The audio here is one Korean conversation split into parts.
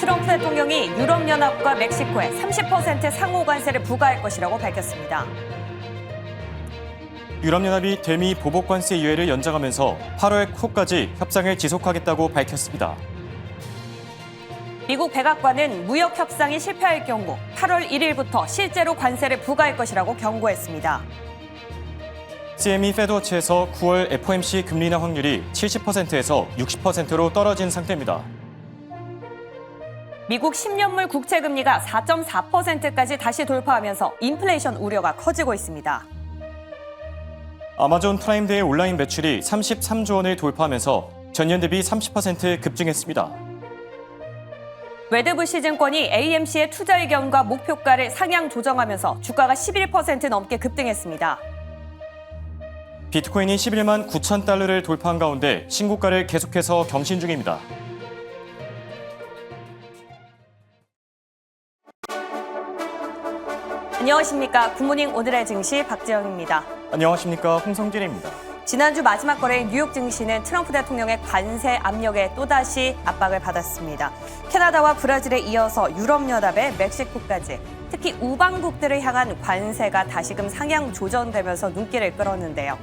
트럼프 대통령이 유럽연합과 멕시코에 30% 상호 관세를 부과할 것이라고 밝혔습니다. 유럽연합이 대미 보복관세 유예를 연장하면서 8월 초까지 협상을 지속하겠다고 밝혔습니다. 미국 백악관은 무역 협상이 실패할 경우 8월 1일부터 실제로 관세를 부과할 것이라고 경고했습니다. CME 페드워치에서 9월 FOMC 금리 인하 확률이 70%에서 60%로 떨어진 상태입니다. 미국 10년물 국채 금리가 4.4%까지 다시 돌파하면서 인플레이션 우려가 커지고 있습니다. 아마존 프라임데이 온라인 매출이 33조 원을 돌파하면서 전년 대비 30% 급증했습니다. 웨드부시 증권이 AMC의 투자 의견과 목표가를 상향 조정하면서 주가가 11% 넘게 급등했습니다. 비트코인이 11만 9천 달러를 돌파한 가운데 신고가를 계속해서 경신 중입니다. 안녕하십니까. 굿모닝 오늘의 증시 박지영입니다. 안녕하십니까. 홍성진입니다. 지난주 마지막 거래인 뉴욕 증시는 트럼프 대통령의 관세 압력에 또다시 압박을 받았습니다. 캐나다와 브라질에 이어서 유럽연합의 멕시코까지 특히 우방국들을 향한 관세가 다시금 상향 조정되면서 눈길을 끌었는데요.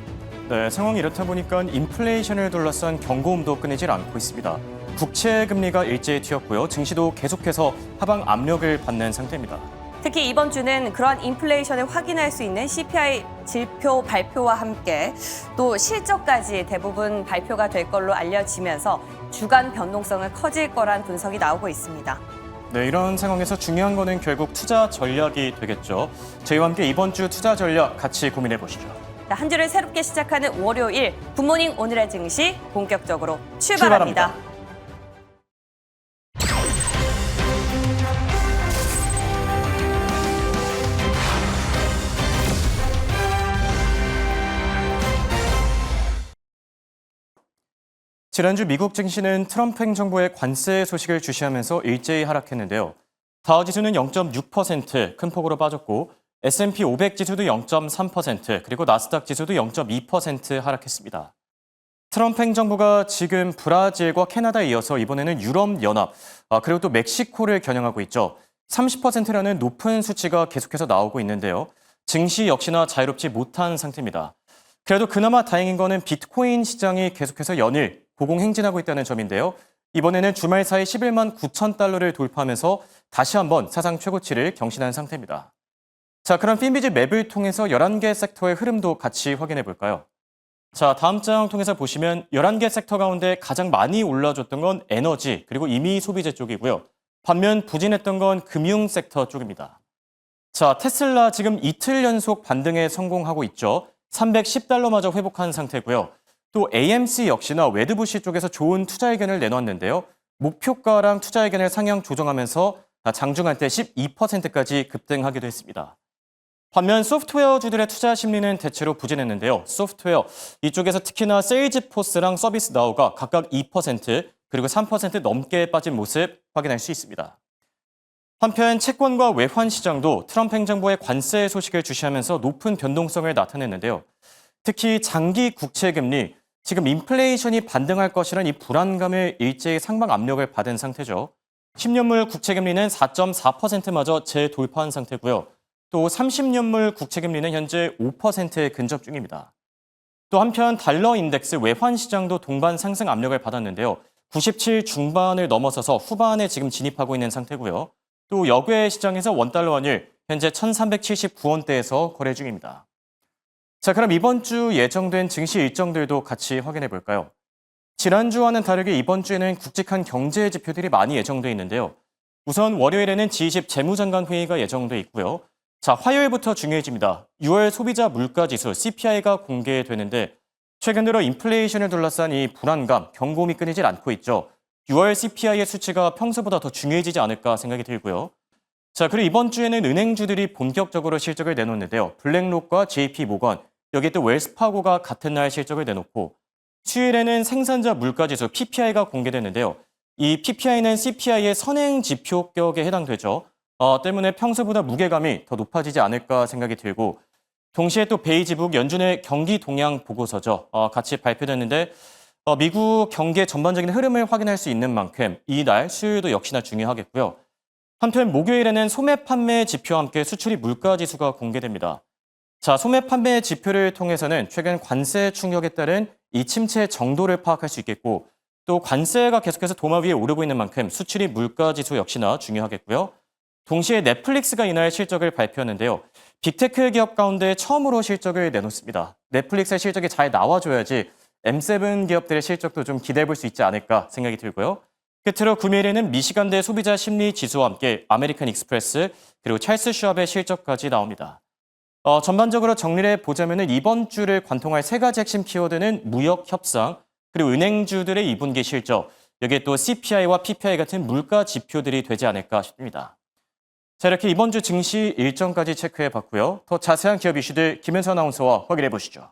네, 상황이 이렇다 보니까 인플레이션을 둘러싼 경고음도 끊이질 않고 있습니다. 국채 금리가 일제히 튀었고요. 증시도 계속해서 하방 압력을 받는 상태입니다. 특히 이번 주는 그러한 인플레이션을 확인할 수 있는 CPI 지표 발표와 함께 또 실적까지 대부분 발표가 될 걸로 알려지면서 주간 변동성은 커질 거란 분석이 나오고 있습니다. 네, 이런 상황에서 중요한 거는 결국 투자 전략이 되겠죠. 저희와 함께 이번 주 투자 전략 같이 고민해 보시죠. 한 주를 새롭게 시작하는 월요일 굿모닝 오늘의 증시 본격적으로 출발합니다. 지난주 미국 증시는 트럼프 행정부의 관세 소식을 주시하면서 일제히 하락했는데요. 다우지수는 0.6% 큰 폭으로 빠졌고 S&P 500 지수도 0.3% 그리고 나스닥 지수도 0.2% 하락했습니다. 트럼프 행정부가 지금 브라질과 캐나다에 이어서 이번에는 유럽연합 그리고 또 멕시코를 겨냥하고 있죠. 30%라는 높은 수치가 계속해서 나오고 있는데요. 증시 역시나 자유롭지 못한 상태입니다. 그래도 그나마 다행인 거는 비트코인 시장이 계속해서 연일 고공행진하고 있다는 점인데요. 이번에는 주말 사이 11만 9천 달러를 돌파하면서 다시 한번 사상 최고치를 경신한 상태입니다. 자, 그럼 핀비즈 맵을 통해서 11개 섹터의 흐름도 같이 확인해 볼까요? 자, 다음 장 통해서 보시면 11개 섹터 가운데 가장 많이 올라줬던 건 에너지 그리고 임의 소비재 쪽이고요. 반면 부진했던 건 금융 섹터 쪽입니다. 자, 테슬라 지금 이틀 연속 반등에 성공하고 있죠. 310달러마저 회복한 상태고요. 또 AMC 역시나 웨드부시 쪽에서 좋은 투자 의견을 내놨는데요. 목표가랑 투자 의견을 상향 조정하면서 장중한 때 12%까지 급등하기도 했습니다. 반면 소프트웨어주들의 투자 심리는 대체로 부진했는데요. 소프트웨어 이쪽에서 특히나 세일즈포스랑 서비스나우가 각각 2% 그리고 3% 넘게 빠진 모습 확인할 수 있습니다. 한편 채권과 외환 시장도 트럼프 행정부의 관세 소식을 주시하면서 높은 변동성을 나타냈는데요. 특히 장기 국채 금리, 지금 인플레이션이 반등할 것이란 이 불안감을 일제히 상방 압력을 받은 상태죠. 10년물 국채 금리는 4.4%마저 재돌파한 상태고요. 또 30년물 국채 금리는 현재 5%에 근접 중입니다. 또 한편 달러 인덱스 외환 시장도 동반 상승 압력을 받았는데요. 97 중반을 넘어서서 후반에 지금 진입하고 있는 상태고요. 또 여괴 시장에서 원달러 환율 현재 1,379원대에서 거래 중입니다. 자, 그럼 이번 주 예정된 증시 일정들도 같이 확인해 볼까요? 지난주와는 다르게 이번 주에는 굵직한 경제 지표들이 많이 예정돼 있는데요. 우선 월요일에는 G20 재무장관 회의가 예정돼 있고요. 자, 화요일부터 중요해집니다. 6월 소비자 물가지수 CPI가 공개되는데 최근 들어 인플레이션을 둘러싼 이 불안감, 경고음이 끊이질 않고 있죠. 6월 CPI의 수치가 평소보다 더 중요해지지 않을까 생각이 들고요. 자, 그리고 이번 주에는 은행주들이 본격적으로 실적을 내놓는데요. 블랙록과 JP 모건, 여기 또 웰스파고가 같은 날 실적을 내놓고 수요일에는 생산자 물가지수 PPI가 공개되는데요. 이 PPI는 CPI의 선행 지표격에 해당되죠. 때문에 평소보다 무게감이 더 높아지지 않을까 생각이 들고 동시에 또 베이지북 연준의 경기 동향 보고서죠. 같이 발표됐는데 미국 경기의 전반적인 흐름을 확인할 수 있는 만큼 이날 수요일도 역시나 중요하겠고요. 한편 목요일에는 소매 판매 지표와 함께 수출입 물가 지수가 공개됩니다. 자, 소매 판매 지표를 통해서는 최근 관세 충격에 따른 이 침체 정도를 파악할 수 있겠고 또 관세가 계속해서 도마 위에 오르고 있는 만큼 수출입 물가 지수 역시나 중요하겠고요. 동시에 넷플릭스가 이날 실적을 발표하는데요. 빅테크 기업 가운데 처음으로 실적을 내놓습니다. 넷플릭스의 실적이 잘 나와줘야지 M7 기업들의 실적도 좀 기대해 볼 수 있지 않을까 생각이 들고요. 끝으로 금요일에는 미시간대 소비자 심리 지수와 함께 아메리칸 익스프레스 그리고 찰스 슈왑의 실적까지 나옵니다. 전반적으로 정리를 해보자면 이번 주를 관통할 세 가지 핵심 키워드는 무역 협상, 그리고 은행주들의 2분기 실적, 여기에 또 CPI와 PPI 같은 물가 지표들이 되지 않을까 싶습니다. 자, 이렇게 이번 주 증시 일정까지 체크해봤고요. 더 자세한 기업 이슈들 김현수 아나운서와 확인해 보시죠.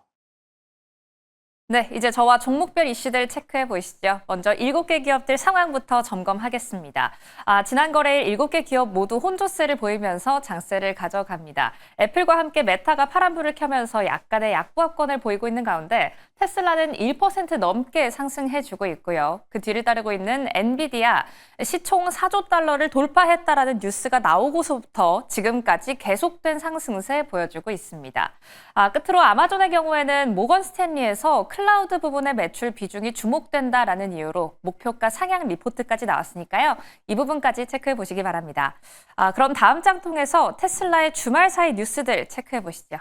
네, 이제 저와 종목별 이슈들 체크해 보시죠. 먼저 7개 기업들 상황부터 점검하겠습니다. 지난 거래일 7개 기업 모두 혼조세를 보이면서 장세를 가져갑니다. 애플과 함께 메타가 파란불을 켜면서 약간의 약보합권을 보이고 있는 가운데 테슬라는 1% 넘게 상승해주고 있고요. 그 뒤를 따르고 있는 엔비디아, 시총 4조 달러를 돌파했다라는 뉴스가 나오고서부터 지금까지 계속된 상승세 보여주고 있습니다. 끝으로 아마존의 경우에는 모건 스탠리에서 클라우드 부분의 매출 비중이 주목된다라는 이유로 목표가 상향 리포트까지 나왔으니까요. 이 부분까지 체크해 보시기 바랍니다. 그럼 다음 장 통해서 테슬라의 주말 사이 뉴스들 체크해 보시죠.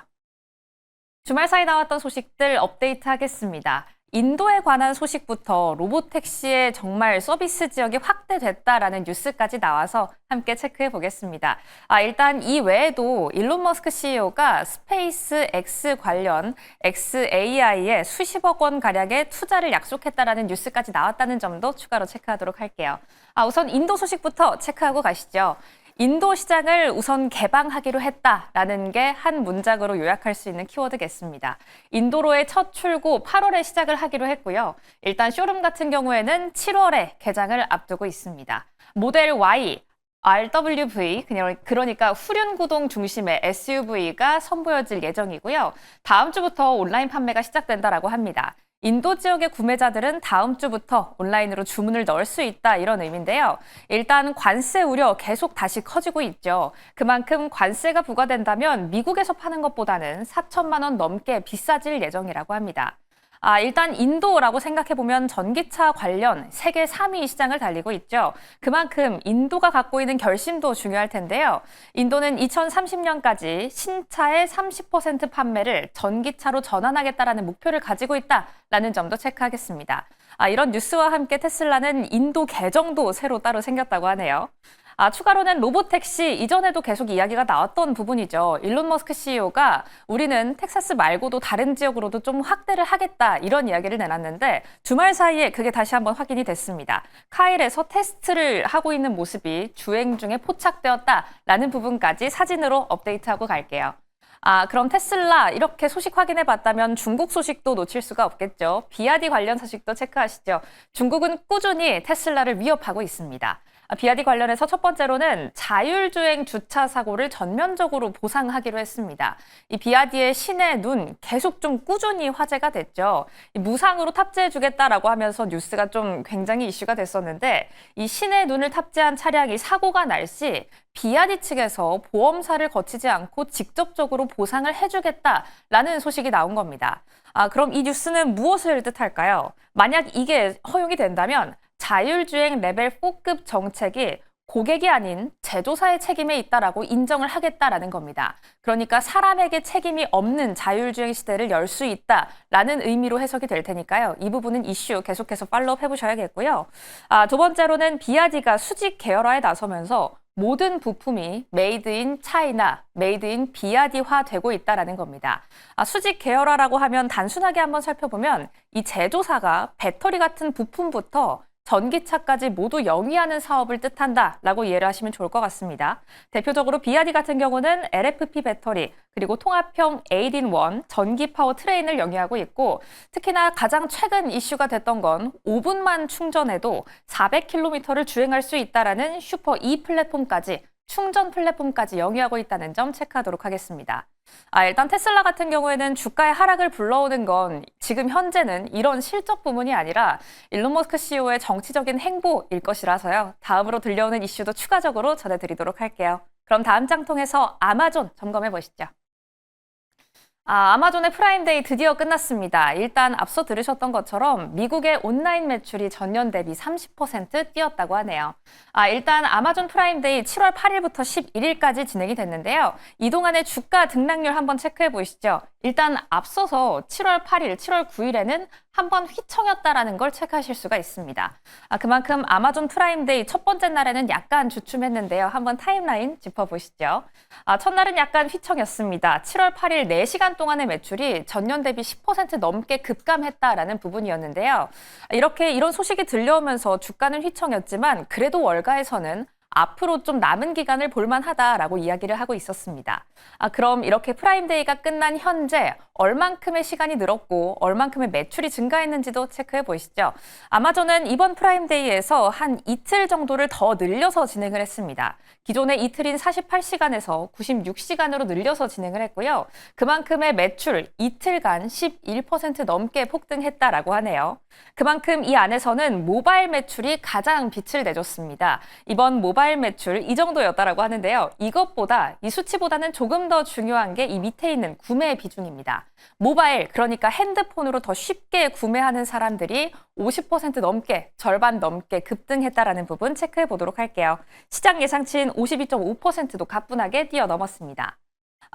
주말 사이 나왔던 소식들 업데이트 하겠습니다. 인도에 관한 소식부터 로보택시의 정말 서비스 지역이 확대됐다라는 뉴스까지 나와서 함께 체크해 보겠습니다. 일단 이 외에도 일론 머스크 CEO가 스페이스 X 관련 XAI에 수십억 원 가량의 투자를 약속했다라는 뉴스까지 나왔다는 점도 추가로 체크하도록 할게요. 우선 인도 소식부터 체크하고 가시죠. 인도 시장을 우선 개방하기로 했다라는 게 한 문장으로 요약할 수 있는 키워드겠습니다. 인도로의 첫 출고 8월에 시작을 하기로 했고요. 일단 쇼룸 같은 경우에는 7월에 개장을 앞두고 있습니다. 모델 Y, RWV, 그러니까 후륜구동 중심의 SUV가 선보여질 예정이고요. 다음 주부터 온라인 판매가 시작된다라고 합니다. 인도 지역의 구매자들은 다음 주부터 온라인으로 주문을 넣을 수 있다 이런 의미인데요. 일단 관세 우려 계속 다시 커지고 있죠. 그만큼 관세가 부과된다면 미국에서 파는 것보다는 4천만 원 넘게 비싸질 예정이라고 합니다. 일단 인도라고 생각해보면 전기차 관련 세계 3위 시장을 달리고 있죠. 그만큼 인도가 갖고 있는 결심도 중요할 텐데요. 인도는 2030년까지 신차의 30% 판매를 전기차로 전환하겠다라는 목표를 가지고 있다라는 점도 체크하겠습니다. 이런 뉴스와 함께 테슬라는 인도 계정도 새로 따로 생겼다고 하네요. 추가로는 로보택시 이전에도 계속 이야기가 나왔던 부분이죠. 일론 머스크 CEO가 우리는 텍사스 말고도 다른 지역으로도 좀 확대를 하겠다 이런 이야기를 내놨는데 주말 사이에 그게 다시 한번 확인이 됐습니다. 카일에서 테스트를 하고 있는 모습이 주행 중에 포착되었다라는 부분까지 사진으로 업데이트하고 갈게요. 그럼 테슬라 이렇게 소식 확인해 봤다면 중국 소식도 놓칠 수가 없겠죠. 비아디 관련 소식도 체크하시죠. 중국은 꾸준히 테슬라를 위협하고 있습니다. 비아디 관련해서 첫 번째로는 자율주행 주차 사고를 전면적으로 보상하기로 했습니다. 이 비아디의 신의 눈 계속 좀 꾸준히 화제가 됐죠. 무상으로 탑재해주겠다라고 하면서 뉴스가 좀 굉장히 이슈가 됐었는데 이 신의 눈을 탑재한 차량이 사고가 날 시 비아디 측에서 보험사를 거치지 않고 직접적으로 보상을 해주겠다라는 소식이 나온 겁니다. 그럼 이 뉴스는 무엇을 뜻할까요? 만약 이게 허용이 된다면 자율주행 레벨 4급 정책이 고객이 아닌 제조사의 책임에 있다라고 인정을 하겠다라는 겁니다. 그러니까 사람에게 책임이 없는 자율주행 시대를 열 수 있다라는 의미로 해석이 될 테니까요. 이 부분은 이슈 계속해서 팔로우업 해보셔야겠고요. 두 번째로는 비아디가 수직 계열화에 나서면서 모든 부품이 메이드 인 차이나, 메이드 인 비아디화 되고 있다는 겁니다. 수직 계열화라고 하면 단순하게 한번 살펴보면 이 제조사가 배터리 같은 부품부터 전기차까지 모두 영위하는 사업을 뜻한다라고 이해를 하시면 좋을 것 같습니다. 대표적으로 비아디 같은 경우는 LFP 배터리, 그리고 통합형 8-in-1 전기 파워 트레인을 영위하고 있고 특히나 가장 최근 이슈가 됐던 건 5분만 충전해도 400km를 주행할 수 있다라는 슈퍼 E 플랫폼까지 충전 플랫폼까지 영위하고 있다는 점 체크하도록 하겠습니다. 일단 테슬라 같은 경우에는 주가의 하락을 불러오는 건 지금 현재는 이런 실적 부문이 아니라 일론 머스크 CEO의 정치적인 행보일 것이라서요. 다음으로 들려오는 이슈도 추가적으로 전해드리도록 할게요. 그럼 다음 장 통해서 아마존 점검해 보시죠. 아마존의 프라임데이 드디어 끝났습니다. 일단 앞서 들으셨던 것처럼 미국의 온라인 매출이 전년 대비 30% 뛰었다고 하네요. 일단 아마존 프라임데이 7월 8일부터 11일까지 진행이 됐는데요. 이 동안의 주가 등락률 한번 체크해 보시죠. 일단 앞서서 7월 8일, 7월 9일에는 한번 휘청였다라는 걸 체크하실 수가 있습니다. 그만큼 아마존 프라임데이 첫 번째 날에는 약간 주춤했는데요. 한번 타임라인 짚어보시죠. 첫날은 약간 휘청였습니다. 7월 8일 4시간 동안의 매출이 전년 대비 10% 넘게 급감했다라는 부분이었는데요. 이런 소식이 들려오면서 주가는 휘청였지만 그래도 월가에서는 앞으로 좀 남은 기간을 볼만하다라고 이야기를 하고 있었습니다. 그럼 이렇게 프라임데이가 끝난 현재 얼만큼의 시간이 늘었고 얼만큼의 매출이 증가했는지도 체크해 보시죠. 아마존은 이번 프라임데이에서 한 이틀 정도를 더 늘려서 진행을 했습니다. 기존의 이틀인 48시간에서 96시간으로 늘려서 진행을 했고요. 그만큼의 매출 이틀간 11% 넘게 폭등했다라고 하네요. 그만큼 이 안에서는 모바일 매출이 가장 빛을 내줬습니다. 이번 모바일 매출 이 정도였다라고 하는데요. 이것보다 이 수치보다는 조금 더 중요한 게 이 밑에 있는 구매 비중입니다. 모바일, 그러니까 핸드폰으로 더 쉽게 구매하는 사람들이 50% 넘게, 절반 넘게 급등했다라는 부분 체크해 보도록 할게요. 시장 예상치인 52.5%도 가뿐하게 뛰어넘었습니다.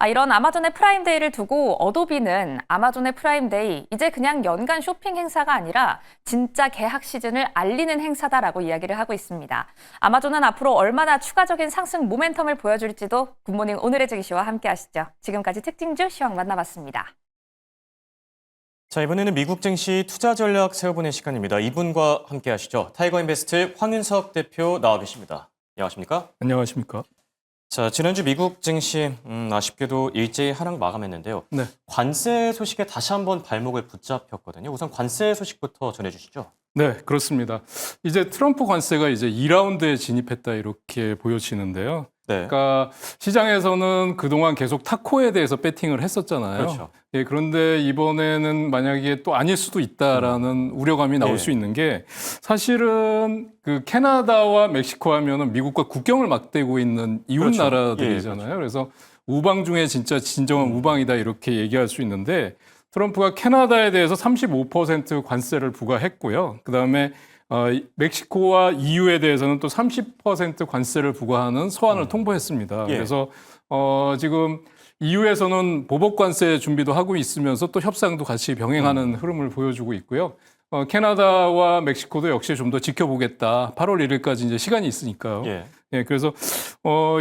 이런 아마존의 프라임데이를 두고 어도비는 아마존의 프라임데이 이제 그냥 연간 쇼핑 행사가 아니라 진짜 개학 시즌을 알리는 행사다라고 이야기를 하고 있습니다. 아마존은 앞으로 얼마나 추가적인 상승 모멘텀을 보여줄지도 굿모닝 오늘의 증시와 함께 하시죠. 지금까지 특징주 시황 만나봤습니다. 자, 이번에는 미국 증시 투자 전략 세워보는 시간입니다. 이분과 함께 하시죠. 타이거인베스트 황윤석 대표 나와 계십니다. 안녕하십니까? 안녕하십니까? 자, 지난주 미국 증시 아쉽게도 일제히 하락 마감했는데요. 네. 관세 소식에 다시 한번 발목을 붙잡혔거든요. 우선 관세 소식부터 전해주시죠. 네, 그렇습니다. 이제 트럼프 관세가 이제 2라운드에 진입했다 이렇게 보여지는데요. 네. 그러니까 시장에서는 그동안 계속 타코에 대해서 배팅을 했었잖아요. 그렇죠. 예, 그런데 이번에는 만약에 또 아닐 수도 있다라는 우려감이 나올 예. 수 있는 게 사실은 그 캐나다와 멕시코 하면은 미국과 국경을 맞대고 있는 이웃 그렇죠. 나라들이잖아요. 예, 그렇죠. 그래서 우방 중에 진짜 진정한 우방이다 이렇게 얘기할 수 있는데 트럼프가 캐나다에 대해서 35% 관세를 부과했고요. 그다음에 멕시코와 EU에 대해서는 또 30% 관세를 부과하는 서한을 통보했습니다. 예. 그래서 지금 EU에서는 보복 관세 준비도 하고 있으면서 또 협상도 같이 병행하는 흐름을 보여주고 있고요. 캐나다와 멕시코도 역시 좀 더 지켜보겠다. 8월 1일까지 이제 시간이 있으니까요. 예. 예, 그래서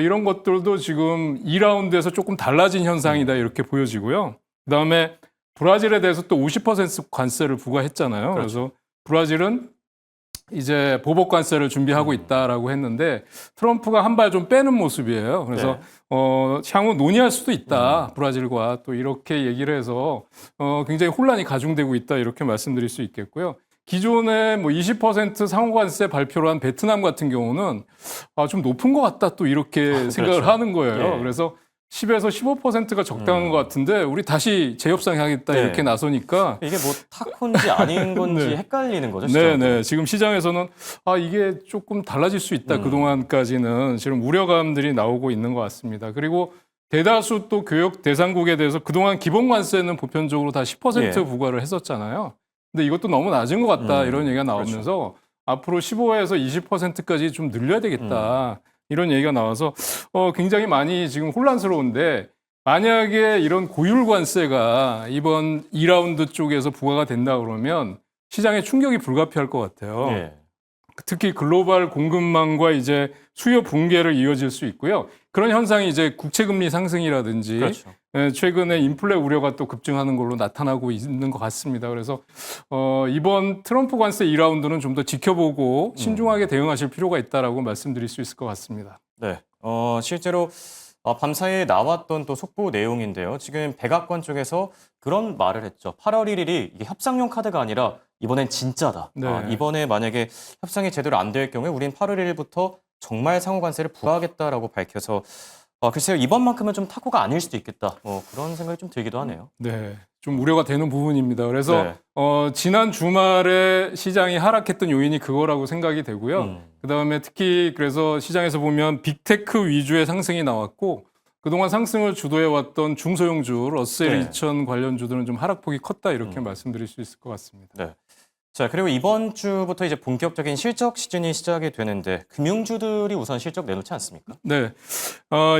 이런 것들도 지금 2라운드에서 조금 달라진 현상이다 이렇게 보여지고요. 그다음에 브라질에 대해서 또 50% 관세를 부과했잖아요. 그렇죠. 그래서 브라질은 이제 보복 관세를 준비하고 있다라고 했는데 트럼프가 한 발 좀 빼는 모습이에요. 그래서 향후 논의할 수도 있다. 브라질과 또 이렇게 얘기를 해서 굉장히 혼란이 가중되고 있다 이렇게 말씀드릴 수 있겠고요. 기존에 뭐 20% 상호관세 발표를 한 베트남 같은 경우는 좀 높은 것 같다 또 이렇게 생각을 그렇죠. 하는 거예요. 예. 그래서 10에서 15%가 적당한 것 같은데 우리 다시 재협상하겠다 네. 이렇게 나서니까 이게 뭐 타코인지 아닌 건지 네. 헷갈리는 거죠, 시장. 네네. 지금 시장에서는 이게 조금 달라질 수 있다. 그동안까지는 지금 우려감들이 나오고 있는 것 같습니다. 그리고 대다수 또 교역 대상국에 대해서 그동안 기본 관세는 보편적으로 다 10% 예. 부과를 했었잖아요. 근데 이것도 너무 낮은 것 같다. 이런 얘기가 나오면서 앞으로 15에서 20%까지 좀 늘려야 되겠다. 이런 얘기가 나와서 굉장히 많이 지금 혼란스러운데 만약에 이런 고율 관세가 이번 2라운드 쪽에서 부과가 된다 그러면 시장에 충격이 불가피할 것 같아요. 예. 특히 글로벌 공급망과 이제 수요 붕괴를 이어질 수 있고요. 그런 현상이 이제 국채금리 상승이라든지 그렇죠. 최근에 인플레 우려가 또 급증하는 걸로 나타나고 있는 것 같습니다. 그래서 이번 트럼프 관세 2라운드는 좀 더 지켜보고 신중하게 대응하실 필요가 있다라고 말씀드릴 수 있을 것 같습니다. 네. 실제로 밤사이에 나왔던 또 속보 내용인데요. 지금 백악관 쪽에서 그런 말을 했죠. 8월 1일이 이게 협상용 카드가 아니라 이번엔 진짜다. 네. 이번에 만약에 협상이 제대로 안 될 경우에 우린 8월 1일부터 정말 상호관세를 부과하겠다라고 밝혀서 글쎄요. 이번만큼은 좀 타코가 아닐 수도 있겠다. 그런 생각이 좀 들기도 하네요. 네, 좀 우려가 되는 부분입니다. 그래서 네. 지난 주말에 시장이 하락했던 요인이 그거라고 생각이 되고요. 그다음에 특히 그래서 시장에서 보면 빅테크 위주의 상승이 나왔고 그동안 상승을 주도해왔던 중소형주 러셀 네. 2000 관련주들은 좀 하락폭이 컸다 이렇게 말씀드릴 수 있을 것 같습니다. 네. 자, 그리고 이번 주부터 이제 본격적인 실적 시즌이 시작이 되는데 금융주들이 우선 실적 내놓지 않습니까? 네,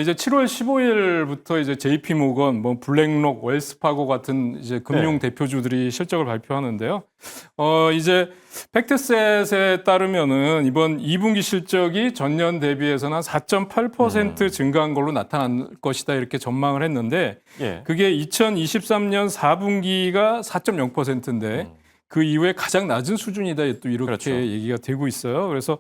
이제 7월 15일부터 이제 JP 모건, 뭐 블랙록, 웰스파고 같은 이제 금융 대표주들이 실적을 발표하는데요. 이제 팩트셋에 따르면은 이번 2분기 실적이 전년 대비해서는 한 4.8% 증가한 걸로 나타날 것이다 이렇게 전망을 했는데 예. 그게 2023년 4분기가 4.0%인데 그 이후에 가장 낮은 수준이다 또 이렇게 그렇죠. 얘기가 되고 있어요. 그래서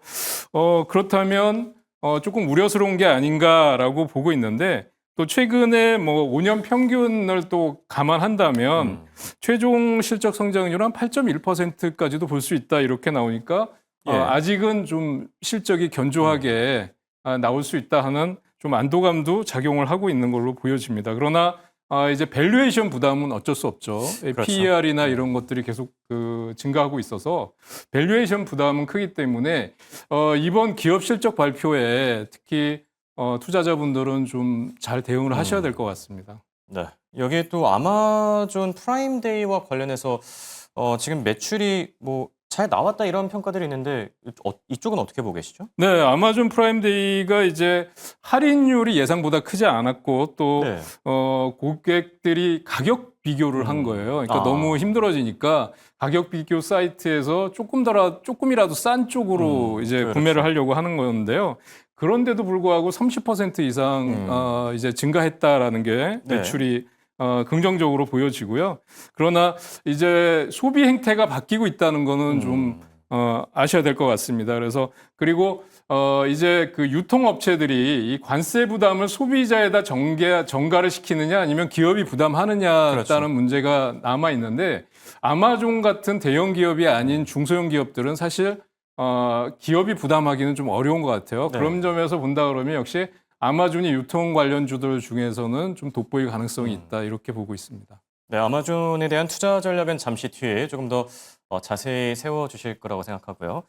그렇다면 조금 우려스러운 게 아닌가라고 보고 있는데 또 최근에 뭐 5년 평균을 또 감안한다면 최종 실적 성장률 한 8.1%까지도 볼 수 있다 이렇게 나오니까 예. 아직은 좀 실적이 견조하게 나올 수 있다 하는 좀 안도감도 작용을 하고 있는 걸로 보여집니다. 그러나 이제 밸류에이션 부담은 어쩔 수 없죠. 그렇죠. PER이나 이런 것들이 계속 증가하고 있어서 밸류에이션 부담은 크기 때문에 이번 기업 실적 발표에 특히 투자자분들은 좀 잘 대응을 하셔야 될 것 같습니다. 네. 여기에 또 아마존 프라임데이와 관련해서 지금 매출이 뭐 잘 나왔다 이런 평가들이 있는데 이쪽은 어떻게 보고 계시죠? 네, 아마존 프라임데이가 이제 할인율이 예상보다 크지 않았고 또 네. 고객들이 가격 비교를 한 거예요. 그러니까 너무 힘들어지니까 가격 비교 사이트에서 조금이라도 싼 쪽으로 이제 그렇죠. 구매를 하려고 하는 건데요. 그런데도 불구하고 30% 이상 이제 증가했다라는 게 네. 매출이 긍정적으로 보여지고요. 그러나 이제 소비 행태가 바뀌고 있다는 거는 좀 아셔야 될 것 같습니다. 그래서 그리고 이제 그 유통업체들이 이 관세 부담을 소비자에다 전가를 시키느냐 아니면 기업이 부담하느냐에 그렇죠. 따른 문제가 남아 있는데 아마존 같은 대형 기업이 아닌 중소형 기업들은 사실 기업이 부담하기는 좀 어려운 것 같아요. 네. 그런 점에서 본다 그러면 역시 아마존이 유통 관련주들 중에서는 좀 돋보일 가능성이 있다 이렇게 보고 있습니다. 네, 아마존에 대한 투자 전략은 잠시 뒤에 조금 더 자세히 세워주실 거라고 생각하고요.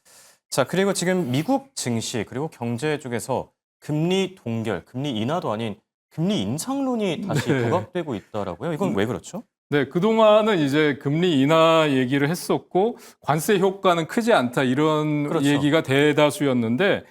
자, 그리고 지금 미국 증시 그리고 경제 쪽에서 금리 동결, 금리 인하도 아닌 금리 인상론이 다시 네. 부각되고 있다라고요. 이건 왜 그렇죠? 네, 그동안은 이제 금리 인하 얘기를 했었고 관세 효과는 크지 않다 이런 그렇죠. 얘기가 대다수였는데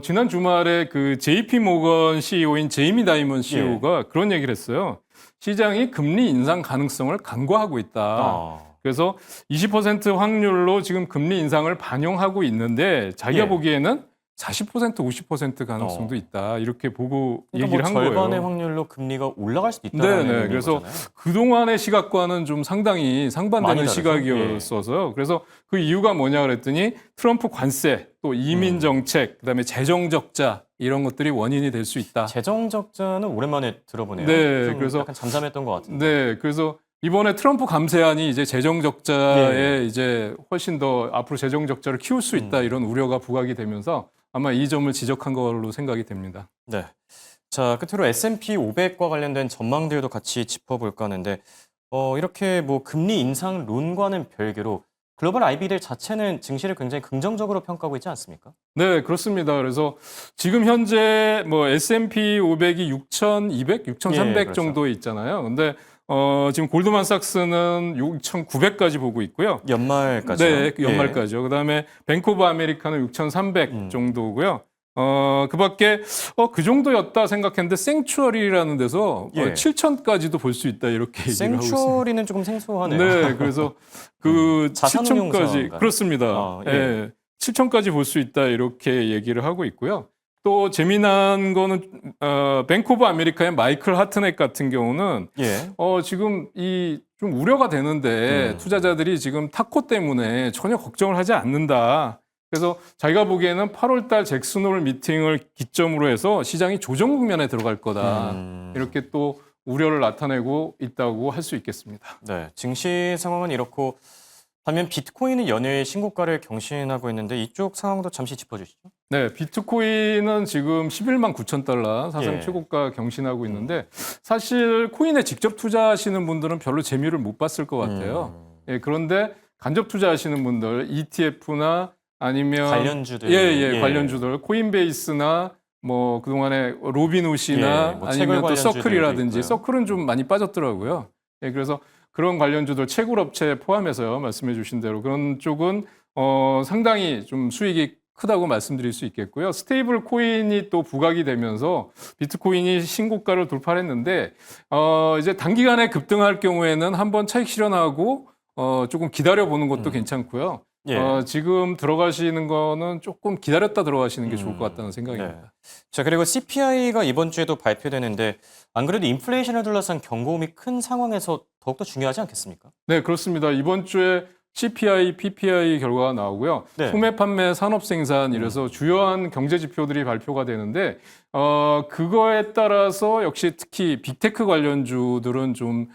지난 주말에 그 JP 모건 CEO인 제이미 다이먼 CEO가 그런 얘기를 했어요. 시장이 금리 인상 가능성을 간과하고 있다. 그래서 20% 확률로 지금 금리 인상을 반영하고 있는데 자기가 예. 보기에는 40% 50% 가능성도 있다. 이렇게 보고 그러니까 얘기를 한 절반의 거예요. 확률로 금리가 올라갈 수도 있다는 네네. 그래서 거잖아요. 그동안의 시각과는 좀 상당히 많이 상반되는 다르죠. 시각이었어서요. 그래서 그 이유가 뭐냐 그랬더니 트럼프 관세, 또 이민 정책, 그다음에 재정 적자 이런 것들이 원인이 될 수 있다. 재정 적자는 오랜만에 들어보네요. 네, 좀 그래서- 약간 잠잠했던 것 같은데. 네, 그래서 이번에 트럼프 감세안이 이제 재정 적자에 이제 훨씬 더 앞으로 재정 적자를 키울 수 있다 이런 우려가 부각이 되면서 아마 이 점을 지적한 걸로 생각이 됩니다. 네. 자, 끝으로 S&P 500과 관련된 전망들도 같이 짚어볼까 하는데 이렇게 뭐 금리 인상론과는 별개로 글로벌 IB들 자체는 증시를 굉장히 긍정적으로 평가하고 있지 않습니까? 네, 그렇습니다. 그래서 지금 현재 뭐 S&P 500이 6,200, 6,300 예, 그렇죠. 정도에 있잖아요. 근데 지금 골드만삭스는 6,900까지 보고 있고요. 연말까지요? 네, 연말까지요. 그다음에 뱅크 오브 아메리카는 6,300 정도고요. 그 밖에 그 정도였다 생각했는데 생추어리라는 데서 예. 7,000까지도 볼 수 있다 이렇게 얘기를 하고 있습니다. 생추어리는 조금 생소하네요. 네, 그래서 그 자산운용사인가요? 7,000까지 그렇습니다. 예. 예. 7,000까지 볼 수 있다 이렇게 얘기를 하고 있고요. 또 재미난 거는 뱅크 오브 아메리카의 마이클 하트넥 같은 경우는 예. 지금 이 좀 우려가 되는데 투자자들이 지금 타코 때문에 전혀 걱정을 하지 않는다. 그래서 자기가 보기에는 8월 달 잭슨홀 미팅을 기점으로 해서 시장이 조정 국면에 들어갈 거다. 이렇게 또 우려를 나타내고 있다고 할 수 있겠습니다. 네, 증시 상황은 이렇고 반면 비트코인은 연일 신고가를 경신하고 있는데 이쪽 상황도 잠시 짚어주시죠. 네, 비트코인은 지금 11만 9천 달러 사상 예. 최고가 경신하고 있는데 사실 코인에 직접 투자하시는 분들은 별로 재미를 못 봤을 것 같아요. 예, 그런데 간접 투자하시는 분들, ETF나 아니면 관련주들. 예, 관련주들, 코인베이스나 뭐 그동안에 로빈훗이나 예, 뭐 채굴 아니면 또 관련주들도 서클이라든지 있고요. 서클은 좀 많이 빠졌더라고요. 예, 그래서 그런 관련주들 채굴업체 포함해서요, 말씀해 주신 대로 그런 쪽은 상당히 좀 수익이 크다고 말씀드릴 수 있겠고요. 스테이블 코인이 또 부각이 되면서 비트코인이 신고가를 돌파했는데 이제 단기간에 급등할 경우에는 한번 차익 실현하고 조금 기다려보는 것도 괜찮고요. 예. 지금 들어가시는 거는 조금 기다렸다 들어가시는 게 좋을 것 같다는 생각입니다. 네. 자, 그리고 CPI가 이번 주에도 발표되는데 안 그래도 인플레이션을 둘러싼 경고음이 큰 상황에서 더욱더 중요하지 않겠습니까? 네, 그렇습니다. 이번 주에 CPI, PPI 결과가 나오고요. 네. 소매, 판매, 산업 생산 이래서 주요한 경제 지표들이 발표가 되는데 그거에 따라서 역시 특히 빅테크 관련주들은 좀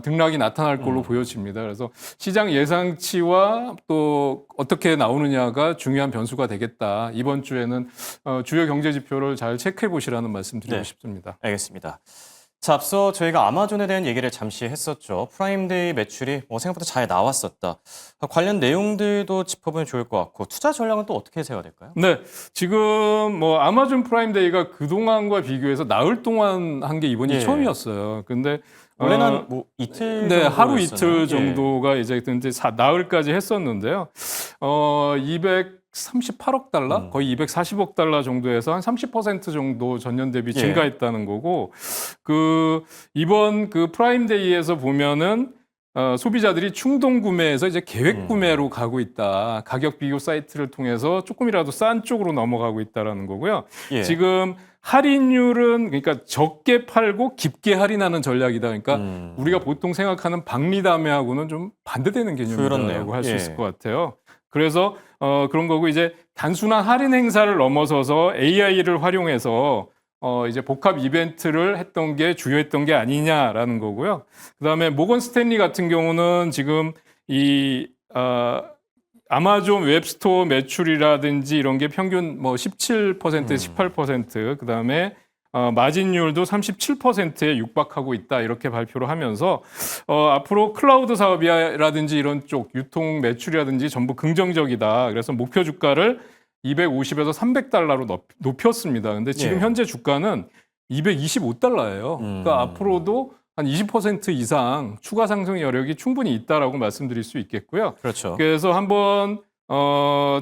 등락이 나타날 걸로 보여집니다. 그래서 시장 예상치와 또 어떻게 나오느냐가 중요한 변수가 되겠다. 이번 주에는 주요 경제 지표를 잘 체크해 보시라는 말씀 드리고 네. 싶습니다. 알겠습니다. 자, 앞서 저희가 아마존에 대한 얘기를 잠시 했었죠. 프라임데이 매출이 생각보다 잘 나왔었다. 관련 내용들도 짚어보면 좋을 것 같고 투자 전략은 또 어떻게 세워야 될까요? 네, 지금 뭐 아마존 프라임데이가 그동안과 비교해서 나흘 동안 한 게 이번이 예. 처음이었어요. 근데 원래는 뭐 이틀 네, 정도 하루 했었나요? 이틀 정도가 이제 근데 나흘까지 했었는데요. 238억 달러, 거의 240억 달러 정도에서 한 30% 정도 전년 대비 예. 증가했다는 거고, 이번 프라임데이에서 보면은 소비자들이 충동 구매에서 이제 계획 구매로 가고 있다. 가격 비교 사이트를 통해서 조금이라도 싼 쪽으로 넘어가고 있다라는 거고요. 예. 지금 할인율은 그러니까 적게 팔고 깊게 할인하는 전략이다. 그러니까 우리가 보통 생각하는 박리담회하고는 좀 반대되는 그렇네요. 개념이라고 할 수 예. 있을 것 같아요. 그래서 그런 거고 이제 단순한 할인 행사를 넘어서서 AI를 활용해서 이제 복합 이벤트를 했던 게 주요했던 게 아니냐라는 거고요. 그다음에 모건 스탠리 같은 경우는 지금 아마존 웹스토어 매출이라든지 이런 게 평균 뭐 17%, 18%, 그다음에 마진율도 37%에 육박하고 있다 이렇게 발표를 하면서 앞으로 클라우드 사업이라든지 이런 쪽 유통 매출이라든지 전부 긍정적이다. 그래서 목표 주가를 250에서 300달러로 높였습니다. 근데 지금 예. 현재 주가는 225달러예요. 그러니까 앞으로도 한 20% 이상 추가 상승 여력이 충분히 있다라고 말씀드릴 수 있겠고요. 그렇죠. 그래서 한번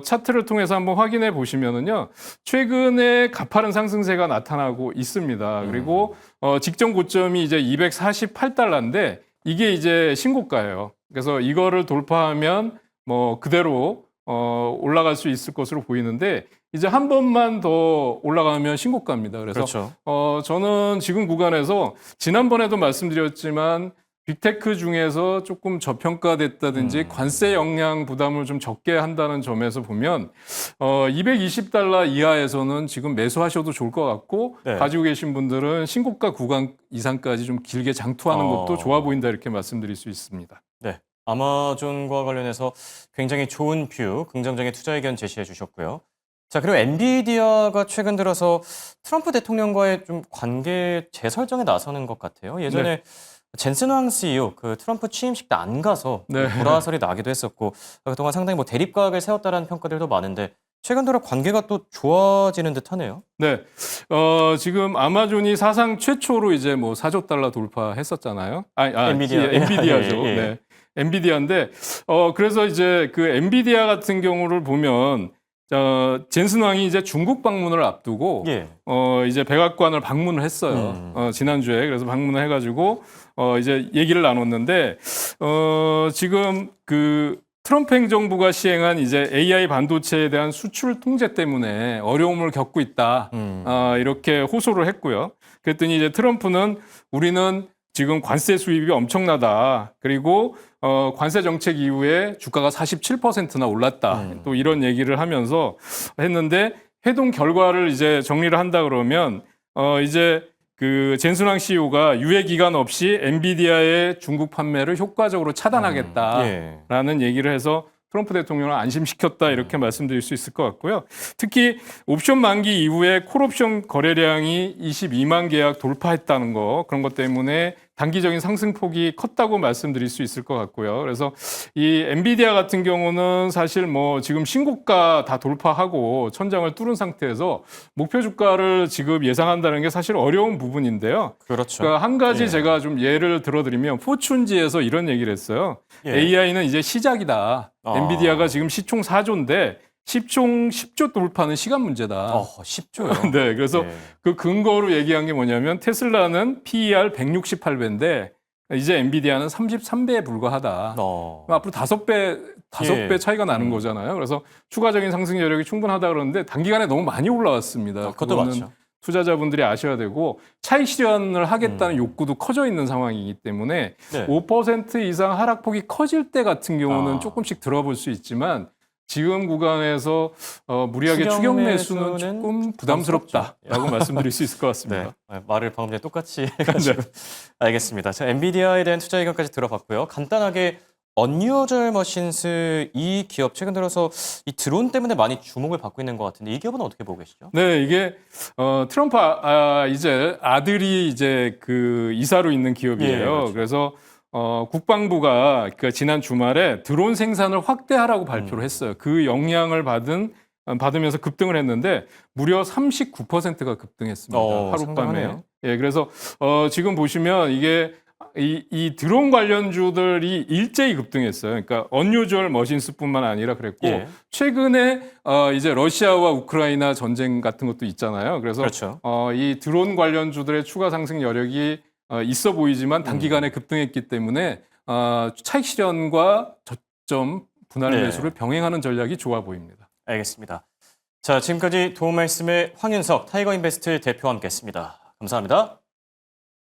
차트를 통해서 한번 확인해 보시면은요, 최근에 가파른 상승세가 나타나고 있습니다. 그리고 직전 고점이 이제 248달러인데 이게 이제 신고가예요. 그래서 이거를 돌파하면 뭐 그대로 올라갈 수 있을 것으로 보이는데 이제 한 번만 더 올라가면 신고가입니다. 그래서 그렇죠. 저는 지금 구간에서 지난번에도 말씀드렸지만 빅테크 중에서 조금 저평가됐다든지 관세 영향 부담을 좀 적게 한다는 점에서 보면 220달러 이하에서는 지금 매수하셔도 좋을 것 같고 네. 가지고 계신 분들은 신고가 구간 이상까지 좀 길게 장투하는 것도 좋아 보인다 이렇게 말씀드릴 수 있습니다. 네. 아마존과 관련해서 굉장히 좋은 뷰, 긍정적인 투자 의견 제시해 주셨고요. 자, 그리고 엔비디아가 최근 들어서 트럼프 대통령과의 좀 관계 재설정에 나서는 것 같아요. 예전에 젠슨 황 CEO 트럼프 취임식 때 안 가서 네. 불화설이 나기도 했었고 그동안 상당히 뭐 대립각을 세웠다라는 평가들도 많은데 최근 들어 관계가 또 좋아지는 듯하네요. 네, 지금 아마존이 사상 최초로 이제 뭐 4조 달러 돌파했었잖아요. 엔비디아. 엔비디아죠. 예, 예. 네, 엔비디아인데 그래서 이제 그 엔비디아 같은 경우를 보면 젠슨 왕이 이제 중국 방문을 앞두고 예. 이제 백악관을 방문을 했어요. 지난주에 그래서 방문을 해가지고 이제 얘기를 나눴는데 지금 트럼프 행정부가 시행한 이제 AI 반도체에 대한 수출 통제 때문에 어려움을 겪고 있다. 이렇게 호소를 했고요. 그랬더니 이제 트럼프는 우리는 지금 관세 수입이 엄청나다. 그리고 관세 정책 이후에 주가가 47%나 올랐다. 또 이런 얘기를 하면서 했는데 회동 결과를 이제 정리를 한다 그러면 이제 그 젠순왕 CEO가 유예 기간 없이 엔비디아의 중국 판매를 효과적으로 차단하겠다라는 얘기를 해서 트럼프 대통령을 안심시켰다 이렇게 말씀드릴 수 있을 것 같고요. 특히 옵션 만기 이후에 콜옵션 거래량이 22만 계약 돌파했다는 거 그런 것 때문에 단기적인 상승폭이 컸다고 말씀드릴 수 있을 것 같고요. 그래서 이 엔비디아 같은 경우는 사실 뭐 지금 신고가 다 돌파하고 천장을 뚫은 상태에서 목표 주가를 지금 예상한다는 게 사실 어려운 부분인데요. 그렇죠. 그러니까 한 가지 예. 제가 좀 예를 들어드리면 포춘지에서 이런 얘기를 했어요. 예. AI는 이제 시작이다. 엔비디아가 지금 시총 4조인데 10조 돌파는 시간 문제다. 10조요. 네, 그래서 예. 그 근거로 얘기한 게 뭐냐면 테슬라는 PER 168배인데 이제 엔비디아는 33배에 불과하다. 앞으로 5배 예. 차이가 나는 거잖아요. 그래서 추가적인 상승 여력이 충분하다 그러는데 단기간에 너무 많이 올라왔습니다. 그것도 그거는 맞죠. 투자자분들이 아셔야 되고 차익 실현을 하겠다는 욕구도 커져 있는 상황이기 때문에 네. 5% 이상 하락폭이 커질 때 같은 경우는 조금씩 들어볼 수 있지만 지금 구간에서 무리하게 추격 매수는 조금 부담스럽다라고 말씀드릴 수 있을 것 같습니다. 네. 말을 방금 전에 똑같이 해가지고 알겠습니다. 자, 엔비디아에 대한 투자 의견까지 들어봤고요. 간단하게 언유어절 머신스 이 기업 최근 들어서 이 드론 때문에 많이 주목을 받고 있는 것 같은데 이 기업은 어떻게 보고 계시죠? 네, 이게 트럼프 이제 아들이 이제 그 이사로 있는 기업이에요. 예, 그렇죠. 그래서 국방부가 그 지난 주말에 드론 생산을 확대하라고 발표를 했어요. 그 영향을 받으면서 급등을 했는데 무려 39%가 급등했습니다. 하룻밤에. 상당하네요. 예, 그래서 지금 보시면 이게 이 드론 관련주들이 일제히 급등했어요. 그러니까 언유주얼 머신스뿐만 아니라 그랬고 예. 최근에 이제 러시아와 우크라이나 전쟁 같은 것도 있잖아요. 그래서 그렇죠. 이 드론 관련주들의 추가 상승 여력이 있어 보이지만 단기간에 급등했기 때문에 차익 실현과 저점 분할 네. 매수를 병행하는 전략이 좋아 보입니다. 알겠습니다. 자, 지금까지 도움 말씀의 황윤석 타이거인베스트 대표와 함께했습니다. 감사합니다.